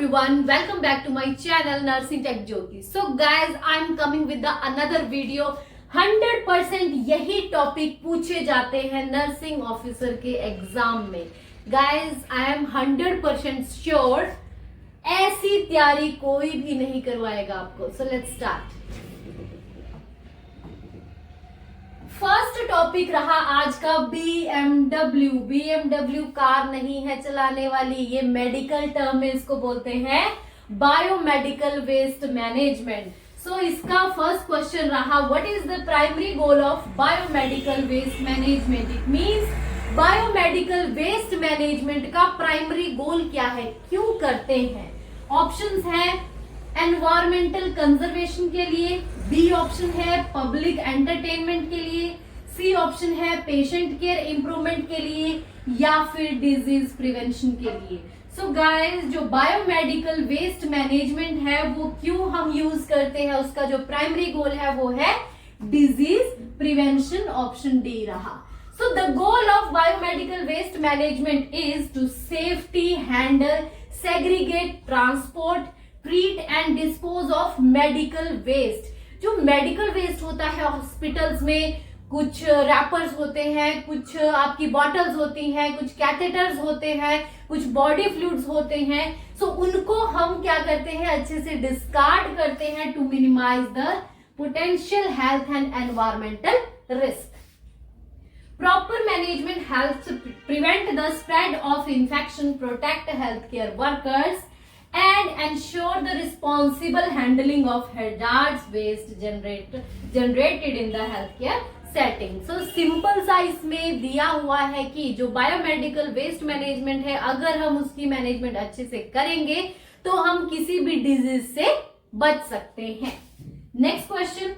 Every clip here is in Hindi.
everyone, welcome back to my channel Nursing Tech Jyoti. So guys, I'm coming with the another video. 100% यही टॉपिक पूछे जाते हैं नर्सिंग ऑफिसर के एग्जाम में. गाइज आई एम 100% श्योर ऐसी तैयारी कोई भी नहीं करवाएगा आपको. So let's start. First topic रहा आज का BMW. BMW कार नहीं है चलाने वाली, ये मेडिकल टर्म में इसको बोलते हैं बायोमेडिकल वेस्ट मैनेजमेंट. सो इसका फर्स्ट क्वेश्चन रहा, what is the primary goal of biomedical waste management. It means biomedical waste management का प्राइमरी गोल क्या है, क्यों करते हैं. ऑप्शंस हैं एनवायरमेंटल कंजर्वेशन के लिए, बी ऑप्शन है पब्लिक एंटरटेनमेंट के लिए, सी ऑप्शन है पेशेंट केयर इंप्रूवमेंट के लिए, या फिर डिजीज प्रिवेंशन के लिए. सो गाइस, जो बायोमेडिकल वेस्ट मैनेजमेंट है वो क्यों हम यूज करते हैं, उसका जो प्राइमरी गोल है वो है डिजीज प्रिवेंशन. ऑप्शन डी रहा. So the goal of biomedical waste management is to safety handle, segregate, transport, treat and dispose of medical waste. जो मेडिकल वेस्ट होता है हॉस्पिटल्स में, कुछ रैपर्स होते हैं, कुछ आपकी बॉटल्स होती हैं, कुछ कैथेटर्स होते हैं, कुछ बॉडी फ्लूइड्स होते हैं. सो उनको हम क्या करते हैं, अच्छे से डिस्कार्ड करते हैं to minimise the potential health and environmental risk. Proper management helps prevent the spread of infection, protect healthcare workers, and ensure the responsible handling of hazardous waste generated in the healthcare setting. So simple सा इसमें दिया हुआ है कि जो बायोमेडिकल वेस्ट मैनेजमेंट है, अगर हम उसकी मैनेजमेंट अच्छे से करेंगे तो हम किसी भी डिजीज से बच सकते हैं. Next question,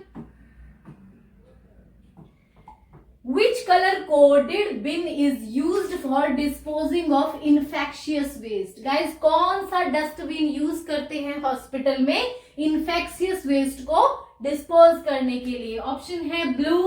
Which color coded bin is used for disposing of infectious waste? Guys, कौन सा डस्टबिन यूज करते हैं हॉस्पिटल में infectious waste को डिस्पोज करने के लिए. ऑप्शन है ब्लू,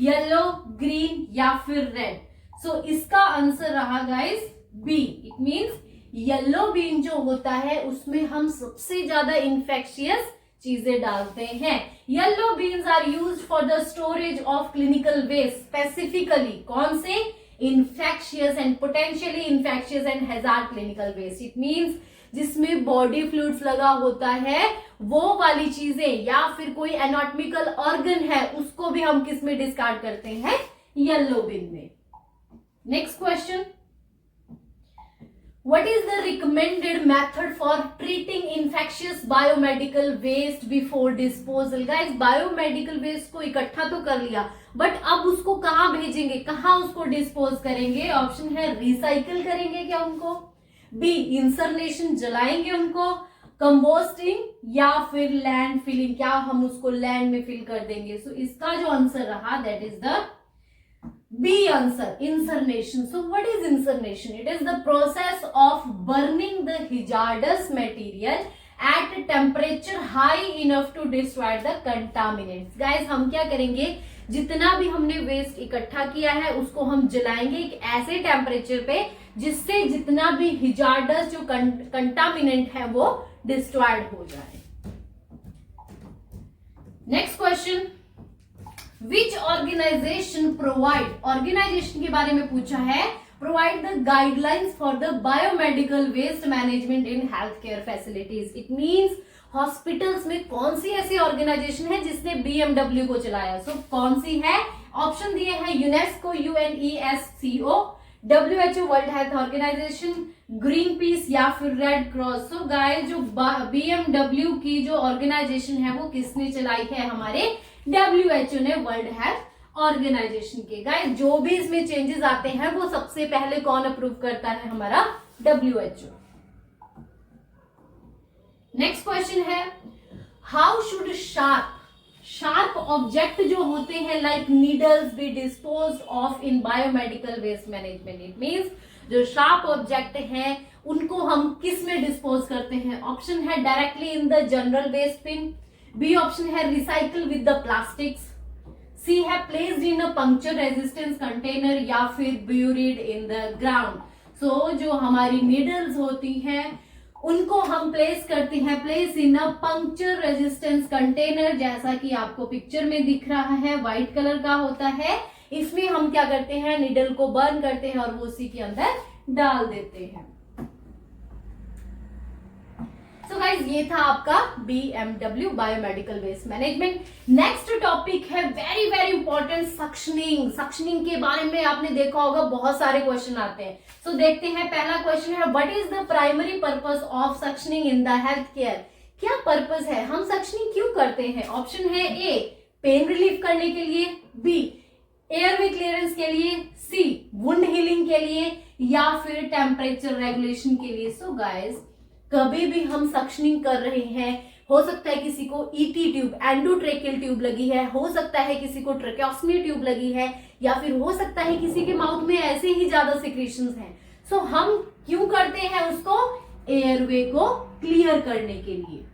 येलो, ग्रीन या फिर रेड. सो इसका आंसर रहा guys B. It means yellow bin जो होता है उसमें हम सबसे ज्यादा infectious चीजें डालते हैं. Yellow bins are used for the storage of clinical waste, specifically कौन से, infectious and potentially infectious and hazard clinical waste. It means जिसमें बॉडी फ्लूइड्स लगा होता है वो वाली चीजें, या फिर कोई एनाटॉमिकल ऑर्गन है उसको भी हम किस में डिस्कार्ड करते हैं, येलो बिन में. Next question, What is the recommended method for treating infectious biomedical waste before disposal? Guys, biomedical waste को इकट्ठा तो कर लिया, बट अब उसको कहाँ भेजेंगे, कहाँ उसको डिस्पोज करेंगे. ऑप्शन है रिसाइकल करेंगे क्या उनको, बी इंसरनेशन जलाएंगे उनको, कंपोस्टिंग, या फिर लैंड फिलिंग, क्या हम उसको लैंड में फिल कर देंगे. सो इसका जो आंसर रहा that is the B answer, incineration. So what is incineration? It is the process of burning the hazardous material at a temperature high enough to destroy the contaminants. Guys, हम क्या करेंगे, जितना भी हमने वेस्ट इकट्ठा किया है उसको हम जलाएंगे एक ऐसे टेम्परेचर पे जिससे जितना भी hazardous जो कंटामिनेंट है वो डिस्ट्रॉयड हो जाए. Next question, Which organization provide, organisation के बारे में पूछा है, provide the guidelines for the biomedical waste management in healthcare facilities. It means hospitals में कौन सी ऐसी ऑर्गेनाइजेशन है जिसने BMW को चलाया. सो कौन सी है, ऑप्शन दिए हैं UNESCO, UNESCO, WHO world health organisation, green peas या फिर रेड क्रॉस. सो गाइस, जो BMW की जो ऑर्गेनाइजेशन है वो किसने चलाई है, हमारे WHO ने, वर्ल्ड हेल्थ ऑर्गेनाइजेशन के. गाइस, जो भी इसमें चेंजेस आते हैं वो सबसे पहले कौन अप्रूव करता है, हमारा WHO. नेक्स्ट क्वेश्चन है, हाउ शुड शार्प ऑब्जेक्ट जो होते हैं like needles be dispose of in biomedical waste management. It means जो शार्प ऑब्जेक्ट हैं उनको हम किस में डिस्पोज करते हैं. ऑप्शन है directly in the general waste bin, B option है recycle with the plastics, C है placed in a puncture resistance container, या फिर buried in the ground. So जो हमारी नीडल्स होती हैं उनको हम प्लेस करते हैं, place in a puncture resistance container, जैसा कि आपको पिक्चर में दिख रहा है, व्हाइट कलर का होता है। इसमें हम क्या करते हैं, निडल को बर्न करते हैं और वो उसी के अंदर डाल देते हैं। सो गाइज ये था आपका BMW biomedical waste management. Next topic है very very important, suctioning. Suctioning के बारे में आपने देखा होगा बहुत सारे क्वेश्चन आते हैं। सो देखते हैं, पहला क्वेश्चन है, what is the primary purpose of suctioning in the health care. क्या पर्पस है, हम सक्शनिंग क्यों करते हैं? ऑप्शन है ए, पेन रिलीफ करने के लिए, बी, एयरवे क्लियरेंस के लिए, सी, वुंड हीलिंग के लिए, या फिर टेम्परेचर रेगुलेशन के लिए। सो गाइस कभी भी हम सक्शनिंग कर रहे हैं, हो सकता है किसी को ईटी ट्यूब, एंडोट्रेकियल ट्यूब लगी है, हो सकता है किसी को ट्रेकेओस्मी ट्यूब लगी है, या फिर हो सकता है किसी के माउथ में ऐसे ही ज्यादा सिक्रीशंस हैं। सो हम क्यों करते हैं उसको? एयरवे को क्लियर करने के लिए।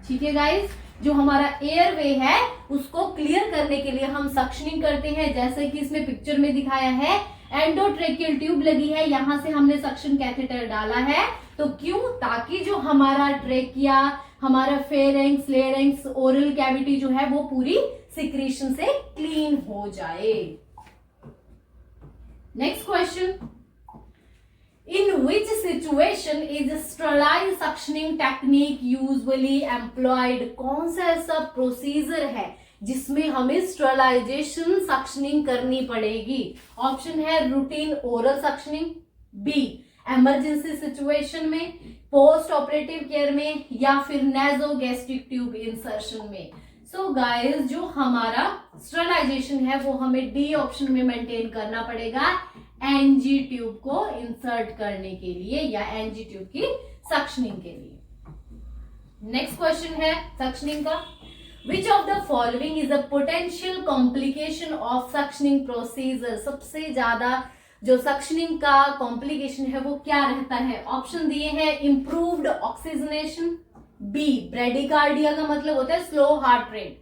ठीक है गाइस, जो हमारा एयरवे है उसको क्लियर करने के लिए हम सक्शनिंग करते हैं, जैसे कि इसमें पिक्चर में दिखाया है, एंडोट्रेकियल ट्यूब लगी है, यहां से हमने सक्शन कैथेटर डाला है। तो क्यों? ताकि जो हमारा ट्रेकिया, हमारा फेरेंक्स, लेरेंक्स, ओरल कैविटी जो है वो पूरी सिक्रीशन से क्लीन हो जाए। Next question, in which situation is sterilise suctioning technique usually employed. कौन सा ऐसा प्रोसीजर है जिसमें हमें स्टरलाइजेशन सक्शनिंग करनी पड़ेगी? ऑप्शन है routine oral suctioning, B emergency situation में, पोस्ट ऑपरेटिव केयर में, या फिर नेजोगैस्ट्रिक ट्यूब इंसर्शन में। सो गाइस जो हमारा स्टरलाइजेशन है वो हमें डी ऑप्शन में मेंटेन करना पड़ेगा, एनजी ट्यूब को इंसर्ट करने के लिए या एनजी ट्यूब की सक्शनिंग के लिए। नेक्स्ट क्वेश्चन है सक्शनिंग का, which of the following is a potential complication of suctioning procedure. सबसे ज्यादा जो सक्शनिंग का कॉम्प्लिकेशन है वो क्या रहता है? ऑप्शन दिए हैं, इंप्रूव्ड ऑक्सीजनेशन, बी ब्रेडिकार्डिया का मतलब होता है स्लो हार्ट रेट,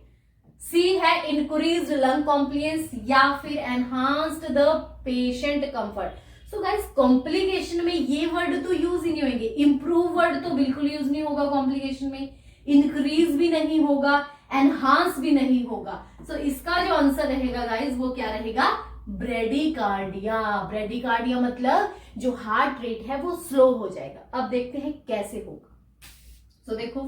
सी है इंक्रीज्ड लंग कॉम्प्लियंस, या फिर enhanced the patient comfort. So guys complication में ये वर्ड तो यूज ही नहीं होंगे, इंप्रूव वर्ड तो बिल्कुल यूज नहीं होगा कॉम्प्लिकेशन में, इंक्रीज भी नहीं होगा, एनहांस भी नहीं होगा। सो इसका जो आंसर रहेगा गाइस वो क्या रहेगा? ब्रेडिकार्डिया। ब्रेडिकार्डिया मतलब जो हार्ट रेट है वो स्लो हो जाएगा। अब देखते हैं कैसे होगा। तो देखो,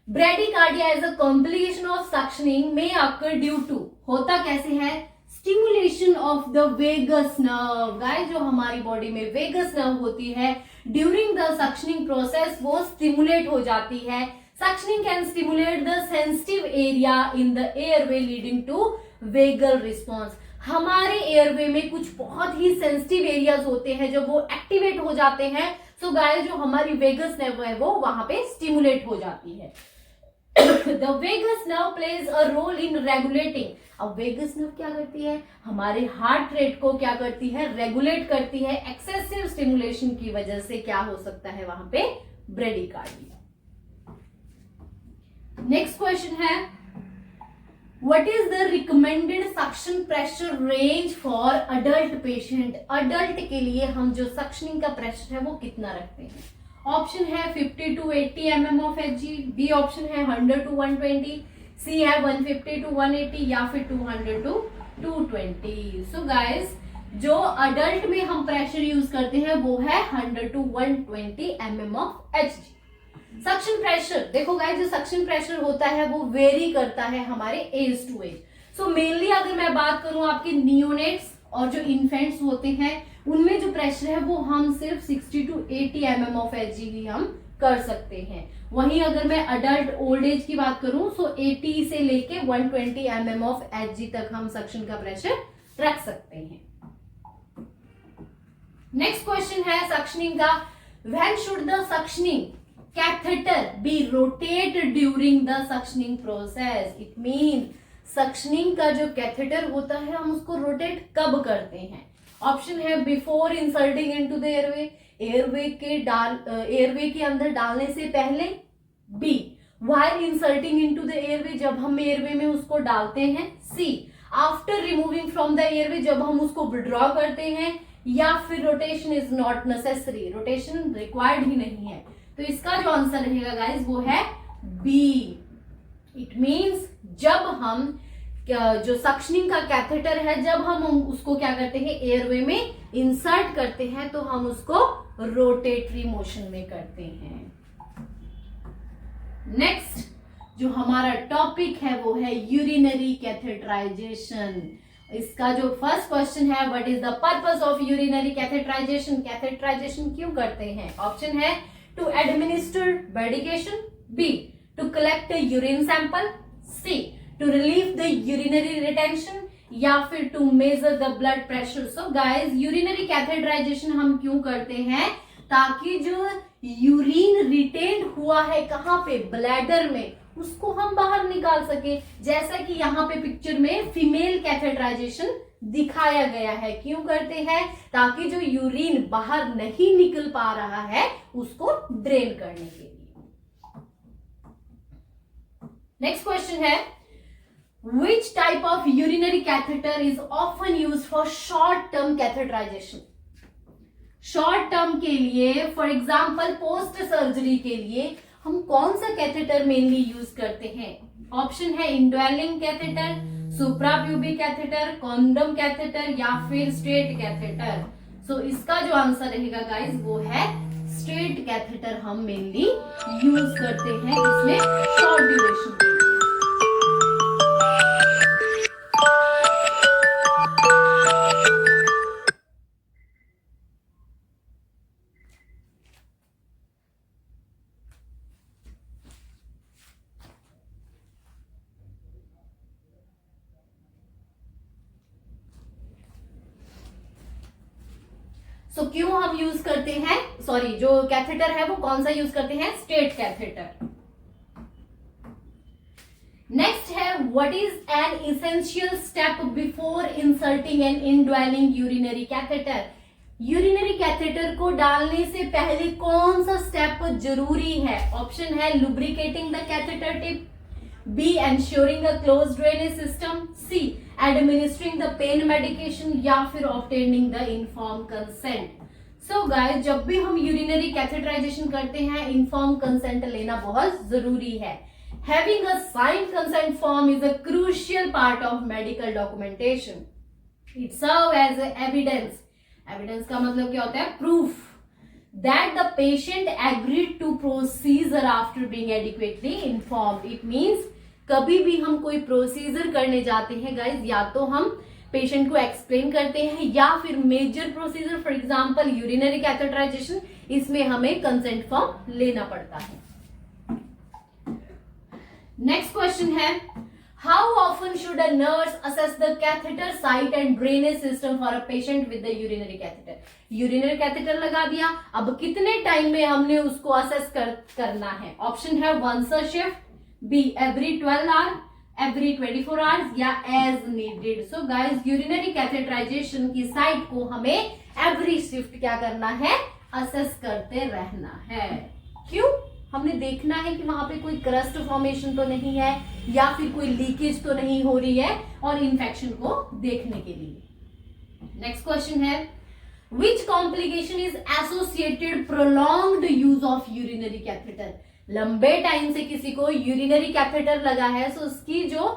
bradycardia is a complication of suctioning में अकर ड्यू टू, होता कैसे है? Stimulation of the vagus nerve. Guys जो हमारी बॉडी में वेगस नर्व होती है ड्यूरिंग द सक्शनिंग प्रोसेस वो स्टिमुलेट हो जाती है। Suctioning can stimulate the sensitive area in the airway leading to vagal response. हमारे एयरवे में कुछ बहुत ही सेंसिटिव एरियाज होते हैं, जब वो एक्टिवेट हो जाते हैं सो गाइस जो हमारी वेगस नर्व है वो वहां पे स्टिमुलेट हो जाती है। The vagus nerve plays a role in regulating. अब वेगस नर्व क्या करती है? हमारे हार्ट रेट को क्या करती है? रेगुलेट करती है। एक्सेसिव स्टिमुलेशन की वजह से क्या हो सकता है वहां पे? ब्रेडिकार्डिया। नेक्स्ट क्वेश्चन है, What is the recommended suction pressure range for adult patient? Adult के लिए हम जो सक्शनिंग का प्रेशर है वो कितना रखते हैं? ऑप्शन है 50 to 80 mm of Hg, B option है 100 to 120, सी है 150 to 180, या फिर 200 to 220। सो गाइस जो अडल्ट में हम प्रेशर यूज करते हैं वो है 100 to 120 mm of Hg। Suction pressure देखो गाइस, जो सक्शन प्रेशर होता है वो वेरी करता है हमारे age to age. So mainly अगर मैं बात करूं आपके नियोनेट्स और जो इन्फेंट्स होते हैं उनमें जो प्रेशर है वो हम सिर्फ 60 to 80 mm of Hg ही हम कर सकते हैं। वहीं अगर मैं अडल्ट ओल्ड एज की बात करूं तो 80 से लेके 120 mm of Hg तक हम सक्शन का प्रेशर रख सकते हैं। नेक्स्ट क्वेश्चन है सक्शनिंग का, when should the suctioning catheter be rotated during the suctioning process? It means suctioning का जो कैथेटर होता है हम उसको रोटेट कब करते हैं? ऑप्शन है before inserting into the airway, airway के अंदर डालने से पहले, B while inserting into the airway जब हम एयरवे में उसको डालते हैं, C after removing from the airway जब हम उसको विड्रॉ करते हैं, या फिर rotation is not necessary, rotation required ही नहीं है। तो इसका जो आंसर रहेगा गाइज वो है बी। इट मीन्स जब हम जो सक्शनिंग का कैथेटर है, जब हम उसको क्या करते हैं, एयरवे में इंसर्ट करते हैं, तो हम उसको रोटेटरी मोशन में करते हैं। नेक्स्ट जो हमारा टॉपिक है वो है यूरिनरी कैथेटराइजेशन। इसका जो फर्स्ट क्वेश्चन है, what is the purpose of urinary catheterisation? Catheterisation क्यों करते हैं? ऑप्शन है to administer medication, B to collect urine sample, C to relieve the urinary retention, या फिर to measure the blood pressure. So guys, urinary catheterisation हम क्यों करते हैं? ताकि जो यूरिन रिटेन हुआ है कहां पे, ब्लैडर में, उसको हम बाहर निकाल सके। जैसा कि यहाँ पे पिक्चर में फीमेल कैथेटराइजेशन दिखाया गया है। क्यों करते हैं? ताकि जो यूरिन बाहर नहीं निकल पा रहा है उसको ड्रेन करने के लिए। नेक्स्ट क्वेश्चन है, which type of urinary catheter is often used for short term catheterization? Short term के लिए, फॉर एग्जाम्पल पोस्ट सर्जरी के लिए हम कौन सा कैथेटर मेनली यूज करते हैं? ऑप्शन है indwelling catheter, suprapubic catheter, condom catheter, या फिर स्ट्रेट कैथेटर। सो इसका जो आंसर रहेगा गाइस वो है स्ट्रेट कैथेटर हम मेनली यूज करते हैं इसमें शॉर्ट ड्यूरेशन के लिए। सो क्यों हम यूज करते हैं, सॉरी जो कैथेटर है वो कौन सा यूज करते हैं? Straight catheter. नेक्स्ट है, what is an essential step before inserting an indwelling urinary catheter? Urinary catheter को डालने से पहले कौन सा स्टेप जरूरी है? ऑप्शन है lubricating the catheter tip, B ensuring a close drainage system, C administering the pain medication, या फिर obtaining the inform consent. So guys, जब भी हम यूरिनरी कैथेटराइजेशन करते हैं इन्फॉर्म कंसेंट लेना बहुत जरूरी है। Having a signed consent form is a crucial part of medical documentation. It serve as evidence. Evidence का मतलब क्या होता है? Proof that the patient agreed to procedure after being adequately informed. It means कभी भी हम कोई प्रोसीजर करने जाते हैं गाइज, या तो हम पेशेंट को एक्सप्लेन करते हैं, या फिर major procedure for example urinary catheterisation, इसमें हमें कंसेंट फॉर्म लेना पड़ता है। नेक्स्ट क्वेश्चन है, how often should a nurse assess the catheter site and drainage system for a patient with the urinary catheter? Urinary catheter लगा दिया, अब कितने टाइम में हमने उसको असेस करना है? ऑप्शन है once a shift, B every 12 hour, every 24 hours, या as needed. So guys, urinary catheterization की साइट को हमें एवरी शिफ्ट क्या करना है? असेस करते रहना है। क्यों? हमने देखना है कि वहां पे कोई क्रस्ट फॉर्मेशन तो नहीं है, या फिर कोई लीकेज तो नहीं हो रही है, और इन्फेक्शन को देखने के लिए। नेक्स्ट क्वेश्चन है, which complication is associated prolonged use of urinary catheter? लंबे टाइम से किसी को यूरिनरी कैथेटर लगा है तो उसकी जो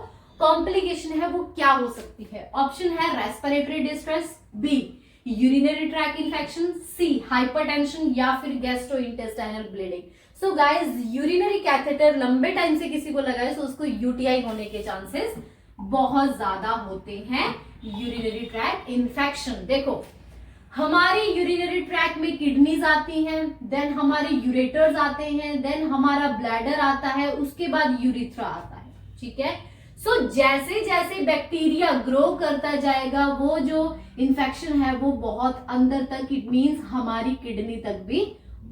कॉम्प्लिकेशन है वो क्या हो सकती है? ऑप्शन है respiratory distress, B urinary tract infection, C hypertension, या फिर gastrointestinal bleeding. So guys, urinary catheter लंबे टाइम से किसी को लगा है तो उसको यूटीआई होने के चांसेस बहुत ज्यादा होते हैं। यूरिनरी ट्रैक इन्फेक्शन, देखो हमारी यूरिनरी ट्रैक में किडनीज आती हैं, देन हमारे यूरेटर्स आते हैं, देन हमारा ब्लैडर आता है, उसके बाद यूरिथ्रा आता है। ठीक है, सो जैसे जैसे बैक्टीरिया ग्रो करता जाएगा वो जो इन्फेक्शन है वो बहुत अंदर तक, इट मीन्स हमारी किडनी तक भी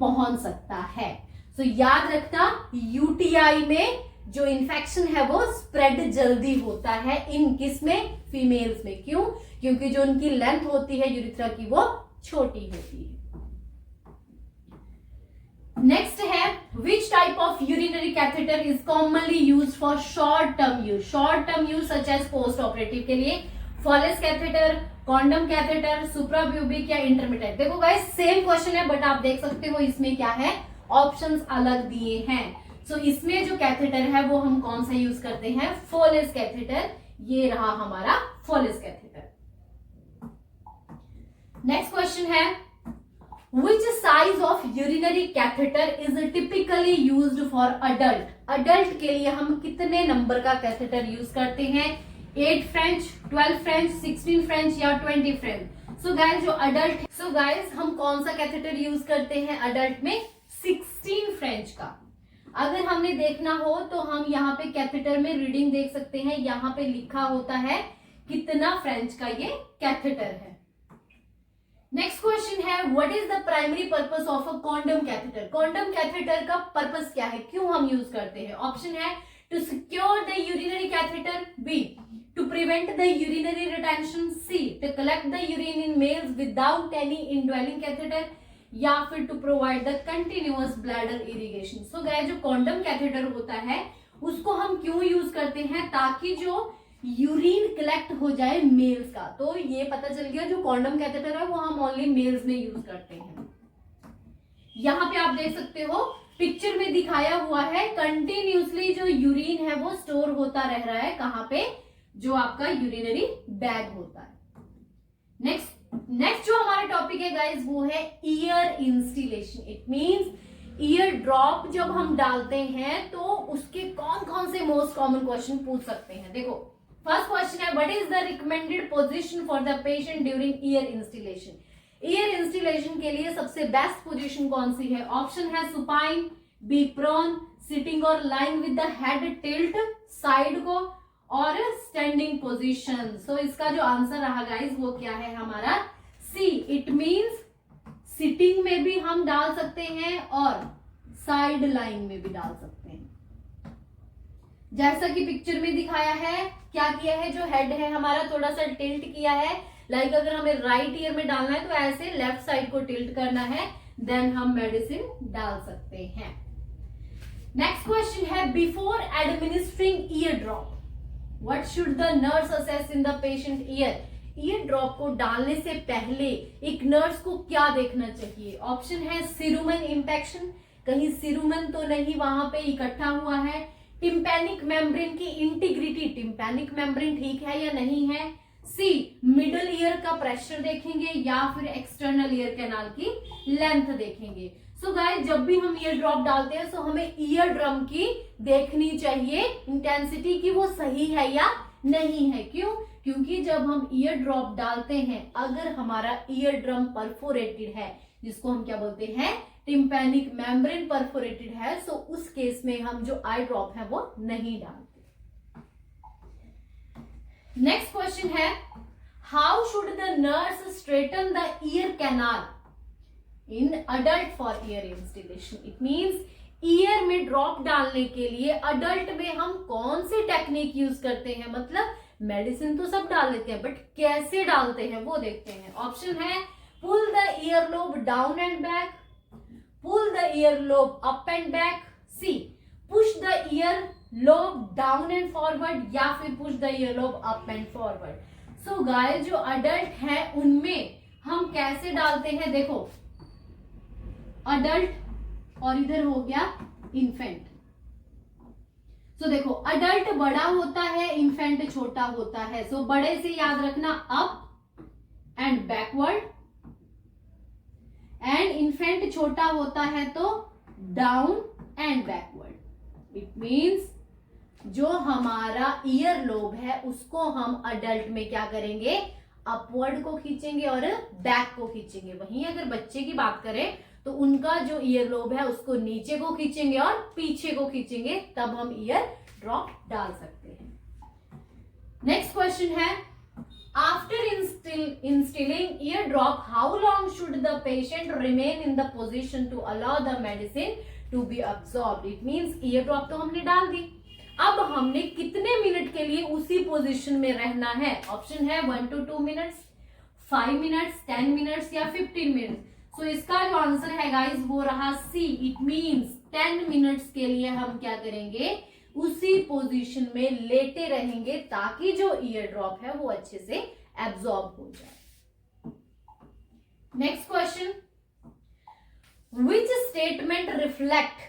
पहुंच सकता है। सो याद रखना, यूटीआई में जो इन्फेक्शन है वो स्प्रेड जल्दी होता है इन किसमें? फीमेल्स में। क्यों? क्योंकि जो उनकी लेंथ होती है यूरिथ्रा की वो छोटी होती है। नेक्स्ट है, which type of urinary catheter is commonly use for short term use? Short term use such as post operative के लिए Foley's catheter, condom catheter, suprapubic, या इंटरमीडिएट। देखो गाइस, सेम क्वेश्चन है बट आप देख सकते हो इसमें क्या है, ऑप्शंस अलग दिए हैं। सो इसमें जो कैथेटर है वो हम कौन सा यूज करते हैं, फोलेस कैथेटर। ये रहा हमारा फोलेस कैथेटर। नेक्स्ट क्वेश्चन है, Which size of urinary catheter is typically used for adult? Adult के लिए हम कितने नंबर का कैथेटर यूज करते हैं, 8 फ्रेंच, 12 फ्रेंच, 16 फ्रेंच या 20 फ्रेंच? सो गाइज हम कौन सा कैथेटर यूज करते हैं अडल्ट में, 16 फ्रेंच का। अगर हमने देखना हो तो हम यहाँ पे कैथेटर में रीडिंग देख सकते हैं, यहाँ पे लिखा होता है कितना फ्रेंच का ये कैथेटर है। नेक्स्ट क्वेश्चन है, what is the primary purpose of a condom catheter? Condom catheter का पर्पस क्या है, क्यों हम यूज करते हैं? ऑप्शन है to secure the urinary catheter, B to prevent the urinary retention, C to collect the urine in males without any indwelling catheter, या फिर to provide the continuous bladder irrigation. So guys जो कॉन्डम कैथेटर होता है उसको हम क्यों यूज करते हैं, ताकि जो यूरिन कलेक्ट हो जाए मेल्स का। तो ये पता चल गया जो कॉन्डम कैथेटर है वो हम ओनली मेल्स में यूज करते हैं। यहाँ पे आप देख सकते हो पिक्चर में दिखाया हुआ है, कंटिन्यूसली जो यूरिन है वो स्टोर होता रह रहा है, कहाँ पे, जो आपका यूरिनरी बैग होता है। नेक्स्ट जो हमारा टॉपिक है गाइज वो है year instillation. It means year drop जब हम डालते हैं तो उसके कौन कौन से मोस्ट कॉमन क्वेश्चन पूछ सकते हैं। देखो फर्स्ट क्वेश्चन है, what is the recommended position for the patient during year instillation? Year instillation के लिए सबसे बेस्ट पोजीशन कौन सी है? ऑप्शन है सुपाइन, बी प्रोन, सिटिंग और lying with the head tilt side को, और स्टैंडिंग पोजीशन। सो इसका जो आंसर रहा गाइस वो क्या है हमारा, सी। इट मींस सिटिंग में भी हम डाल सकते हैं और साइड लाइंग में भी डाल सकते हैं। जैसा कि पिक्चर में दिखाया है, क्या किया है, जो हेड है हमारा थोड़ा सा टिल्ट किया है। लाइक अगर हमें राइट ईयर में डालना है तो ऐसे लेफ्ट साइड को टिल्ट करना है, देन हम मेडिसिन डाल सकते हैं। नेक्स्ट क्वेश्चन है, before administering year drop what should the nurse assess in the patient year? Year drop को डालने से पहले एक नर्स को क्या देखना चाहिए? ऑप्शन है सिरुमन इंफेक्शन, कहीं सिरुमन तो नहीं वहां पे इकट्ठा हुआ है, टिम्पैनिक मेम्ब्रेन की इंटीग्रिटी, टिम्पैनिक मेम्ब्रेन ठीक है या नहीं है, सी मिडल ईयर का प्रेशर देखेंगे, या फिर एक्सटर्नल ईयर कैनाल की लेंथ देखेंगे। सो गाइस जब भी हम ईयर ड्रॉप डालते हैं तो हमें ईयर ड्रम की देखनी चाहिए इंटेंसिटी की वो सही है या नहीं है। क्यों? क्योंकि जब हम ईयर ड्रॉप डालते हैं अगर हमारा ईयर ड्रम परफोरेटेड है, जिसको हम क्या बोलते हैं, टिम्पैनिक मेम्ब्रेन परफोरेटेड है, सो उस केस में हम जो आई ड्रॉप है वो नहीं डालते। नेक्स्ट क्वेश्चन है, how should the nurse straighten the ear canal in adult for ear instillation? It means ear में ड्रॉप डालने के लिए अडल्ट में हम कौन सी टेक्निक यूज करते हैं, मतलब मेडिसिन तो सब डाल लेते हैं बट कैसे डालते हैं वो देखते हैं। ऑप्शन है pull the ear lobe down and back, pull the ear lobe up and back, C push the ear lobe down and forward, या फिर push the ear lobe up and forward. So guys जो अडल्ट है उनमें हम कैसे डालते हैं, देखो अडल्ट और इधर हो गया इन्फेंट। सो देखो अडल्ट बड़ा होता है, इन्फेंट छोटा होता है। सो बड़े से याद रखना up and backward, and infant छोटा होता है तो down and backward. It means जो हमारा ईयर लोब है उसको हम अडल्ट में क्या करेंगे, अपवर्ड को खींचेंगे और बैक को खींचेंगे। वहीं अगर बच्चे की बात करें तो उनका जो ईयर लोब है उसको नीचे को खींचेंगे और पीछे को खींचेंगे, तब हम ईयर ड्रॉप डाल सकते हैं। नेक्स्ट क्वेश्चन है, after instilling ear drop how long should the patient remain in the position to allow the medicine to be absorbed? It means ear drop तो हमने डाल दी, अब हमने कितने मिनट के लिए उसी पोजीशन में रहना है? ऑप्शन है 1 to 2 मिनट्स, 5 मिनट्स, 10 मिनट्स या 15 मिनट्स। सो इसका जो आंसर है गाइस वो रहा सी। इट मींस 10 मिनट्स के लिए हम क्या करेंगे, उसी पोजीशन में लेटे रहेंगे ताकि जो ईयर ड्रॉप है वो अच्छे से एब्जॉर्ब हो जाए। Next question, which statement reflect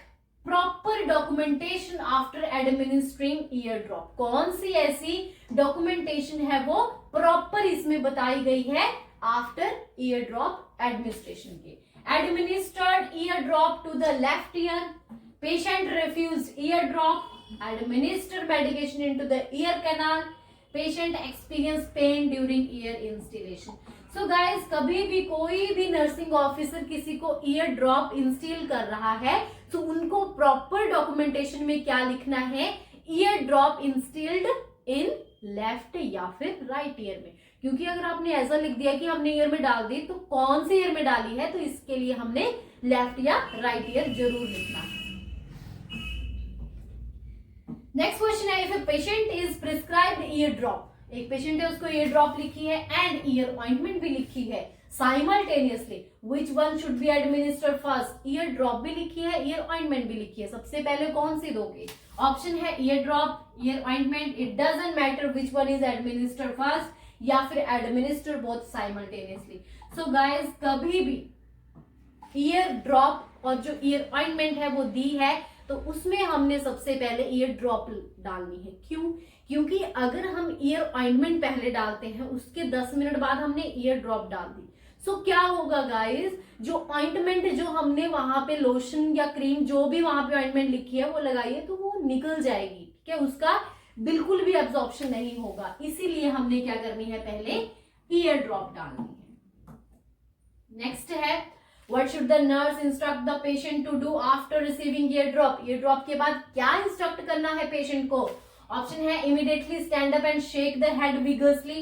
proper documentation after administering year drop? कौन सी ऐसी डॉक्यूमेंटेशन है वो प्रॉपर इसमें बताई गई है आफ्टर ईयर ड्रॉप एडमिनिस्ट्रेशन के? Administered ear drop to the left ear, patient refuse ear drop, administer medication into the ear canal, patient experience pain during ear installation. So guys, कभी भी कोई भी नर्सिंग ऑफिसर किसी को ईयर ड्रॉप इंस्टॉल कर रहा है तो उनको प्रॉपर डॉक्यूमेंटेशन में क्या लिखना है? Year drop installed in left या फिर राइट ईयर में। क्योंकि अगर आपने ऐसा लिख दिया कि हमने ईयर में डाल दी तो कौन से ईयर में डाली है, तो इसके लिए हमने लेफ्ट या राइट ईयर जरूर लिखना है। नेक्स्ट क्वेश्चन है, if a patient is prescribed year drop, एक पेशेंट है उसको ईयर ड्रॉप लिखी है एंड ईयर ऑइंटमेंट भी लिखी है simultaneously, which one should be administered first? Year drop भी लिखी है, ईयर ऑइंटमेंट भी लिखी है, सबसे पहले कौन सी दोगे? ऑप्शन है year drop, year ointment, it doesn't matter which one is administered first, या फिर administer both simultaneously. So guys, कभी भी ईयर ड्रॉप और जो ईयर ऑइंटमेंट है वो दी है तो उसमें हमने सबसे पहले ईयर ड्रॉप डालनी है। क्यों? क्योंकि अगर हम ईयर ऑइंटमेंट पहले डालते हैं उसके 10 मिनट बाद हमने ईयर ड्रॉप डाल दी, सो क्या होगा गाइस, जो ऑइंटमेंट जो हमने वहां पे लोशन या क्रीम जो भी वहां पे ऑइंटमेंट लिखी है वो लगाइए तो वो निकल जाएगी, ठीक है, उसका बिल्कुल भी एब्जॉर्प्शन नहीं होगा। इसीलिए हमने क्या करनी है, पहले ईयर ड्रॉप डालनी है। नेक्स्ट है, What should the nurse instruct the patient to do after receiving ear drop? Ear drop के बाद क्या इंस्ट्रक्ट करना है पेशेंट को? ऑप्शन है immediately stand up and shake the head vigorously,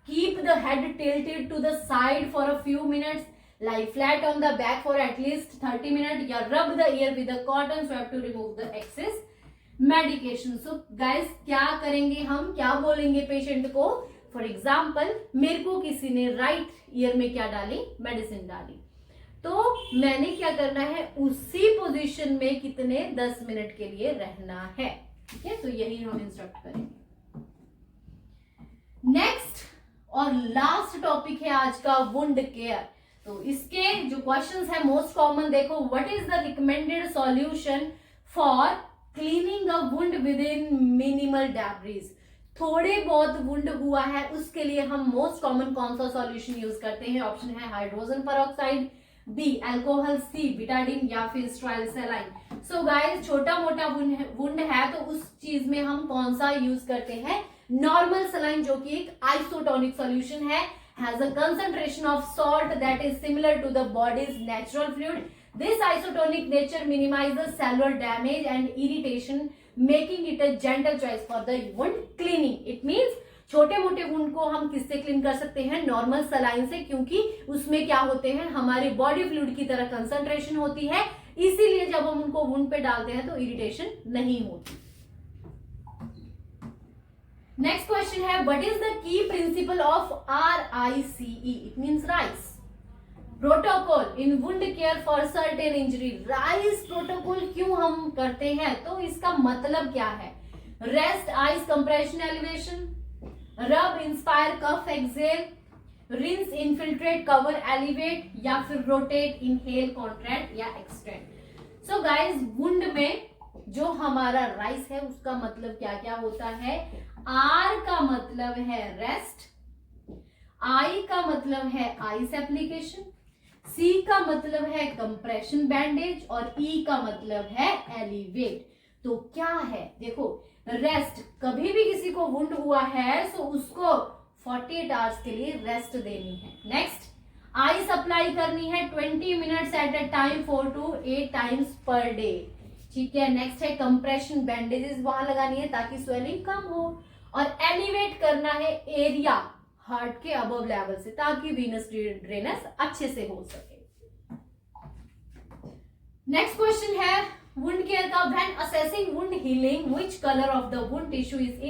keep the head tilted to the side for a few minutes, lie flat on the back for at least 30 minutes, या rub the ear with a cotton swab to remove the excess medication. So guys, क्या करेंगे हम, क्या बोलेंगे पेशेंट को? फॉर एग्जाम्पल, मेरे को किसी ने राइट ईयर में क्या डाली, मेडिसिन डाली, तो मैंने क्या करना है, उसी पोजीशन में कितने 10 मिनट के लिए रहना है, ठीक है, तो यही हम इंस्ट्रक्ट करेंगे। नेक्स्ट और लास्ट टॉपिक है आज का, वुंड केयर। तो इसके जो क्वेश्चंस है मोस्ट कॉमन देखो, what is the recommended solution for cleaning a wound with in minimal debris? थोड़े बहुत वुंड हुआ है उसके लिए हम मोस्ट कॉमन कौन सा सॉल्यूशन यूज करते हैं? ऑप्शन है हाइड्रोजन पेरोक्साइड, बी अल्कोहल, सी बिटाडिन, या फिर स्टेराइल सलाइन। सो गाइस, छोटा मोटा वुंड है तो उस चीज में हम कौन सा यूज करते हैं? नॉर्मल सलाइन, जो कि एक आइसोटोनिक सॉल्यूशन है, has a concentration of salt that is similar to the body's natural fluid. This isotonic nature minimizes cellular damage and irritation, making it a gentle choice for the wound cleaning. It means छोटे मोटे वुंड को हम किससे क्लीन कर सकते हैं? नॉर्मल सलाइन से, क्योंकि उसमें क्या होते हैं, हमारे बॉडी फ्लूइड की तरह कंसंट्रेशन होती है, इसीलिए जब हम उनको वुंड पे डालते हैं तो इरिटेशन नहीं होती। नेक्स्ट क्वेश्चन है, what is the key principle of RICE? It means rice protocol in wound care for certain injury. Rice protocol क्यों हम करते हैं, तो इसका मतलब क्या है? Rest, ice compression, elevation, rub, inspire, cough, exhale, rinse, infiltrate, cover, elevate, या फिर रोटेट, इनहेल, कॉन्ट्रैक्ट या एक्सटेंड। सो गाइस, वुंड में जो हमारा राइस है उसका मतलब क्या क्या होता है? आर का मतलब है रेस्ट, आई का मतलब है आइस एप्लीकेशन, सी का मतलब है कंप्रेशन बैंडेज, और ई का मतलब है एलिवेट। तो क्या है, देखो, रेस्ट, कभी भी किसी को वुंड हुआ है तो उसको 48 आवर्स के लिए रेस्ट देनी है। नेक्स्ट, आइस अप्लाई करनी है 20 minutes at a time 4 to 8 times per day, ठीक है। नेक्स्ट है कंप्रेशन बैंडेजेस वहां लगानी है ताकि स्वेलिंग कम हो, और एलिवेट करना है एरिया हार्ट के अबव लेवल से ताकि वीनस ड्रेनेज अच्छे से हो सके। नेक्स्ट क्वेश्चन है वुंड केयर का, when assessing wound healing which colour of the wound tissue is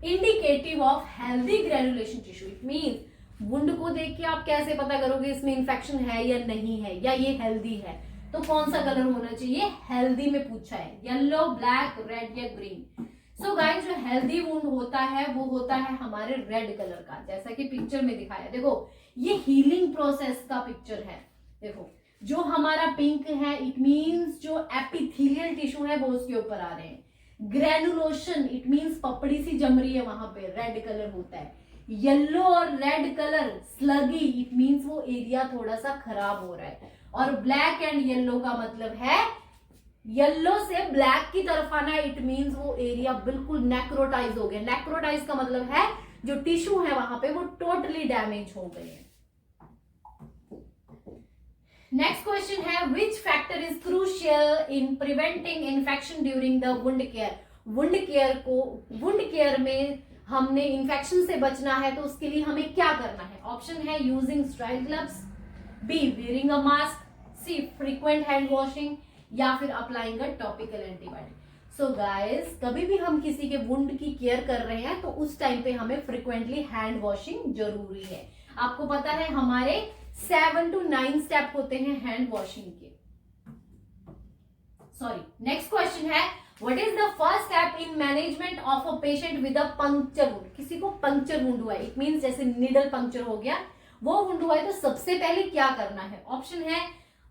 indicative of healthy granulation tissue? It means wound को देख के आप कैसे पता करोगे इसमें इंफेक्शन है या नहीं है, या ये हेल्दी है, तो कौन सा कलर होना चाहिए? हेल्दी में पूछा है, येलो, ब्लैक, रेड या ग्रीन। सो गाइस, जो हेल्दी वुंड होता है वो होता है हमारे रेड कलर का, जैसा कि पिक्चर में दिखाया। देखो, ये हीलिंग प्रोसेस का पिक्चर है। देखो, जो हमारा पिंक है इट मींस जो एपिथेलियल टिश्यू है वो उसके ऊपर आ रहे हैं। ग्रेनुलोशन इट मींस पपड़ी सी जम रही है, वहां पे रेड कलर होता है। येलो और रेड कलर स्लगी इट मींस वो एरिया थोड़ा सा खराब हो रहा है। और ब्लैक एंड येलो का मतलब है येलो से ब्लैक की तरफ आना, इट मींस वो एरिया बिल्कुल नेक्रोटाइज हो गया। नेक्रोटाइज का मतलब है जो टिश्यू है वहां पे वो टोटली डैमेज हो गए हैं। नेक्स्ट क्वेश्चन है which factor is crucial in preventing infection during the wound care. Wound care में हमने इन्फेक्शन से बचना है तो उसके लिए हमें क्या करना है। ऑप्शन है using sterile gloves, B wearing a mask, C frequent hand washing, या फिर applying a topical antibiotic. So guys, कभी भी हम किसी के वुंड की केयर कर रहे हैं तो उस टाइम पे हमें फ्रीक्वेंटली हैंड वॉशिंग जरूरी है। आपको पता है हमारे 7 to 9 स्टेप होते हैं हैंड वॉशिंग के। सॉरी, नेक्स्ट क्वेश्चन है what is the first step in management of a patient with a puncture wound. किसी को पंक्चर वुंड हुआ है, इट मींस जैसे निडल पंक्चर हो गया, वो वुंड हुआ है तो सबसे पहले क्या करना है। ऑप्शन है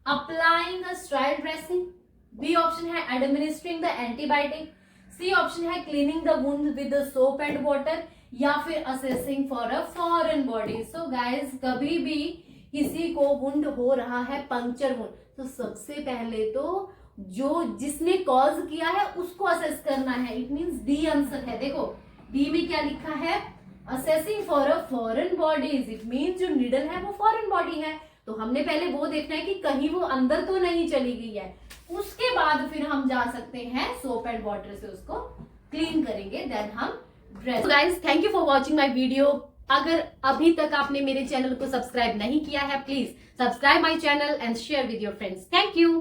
applying a sterile dressing, B option है administering the antibiotic, C option है cleaning the wound with soap and water, या फिर assessing for a foreign body. So guys, कभी भी किसी को वुंड हो रहा है पंक्चर वुंड तो सबसे पहले तो जो जिसने कॉज किया है उसको असेस करना है। इट मींस डी आंसर है। देखो डी में क्या लिखा है, assessing for a foreign bodies, it means जो निडल है वो फॉरेन बॉडी है तो हमने पहले वो देखना है कि कहीं वो अंदर तो नहीं चली गई है। उसके बाद फिर हम जा सकते हैं सोप एंड वाटर से उसको क्लीन करेंगे, देन हम dress. Guys, thank you for watching my video. अगर अभी तक आपने मेरे चैनल को सब्सक्राइब नहीं किया है please subscribe my channel and share with your friends. Thank you.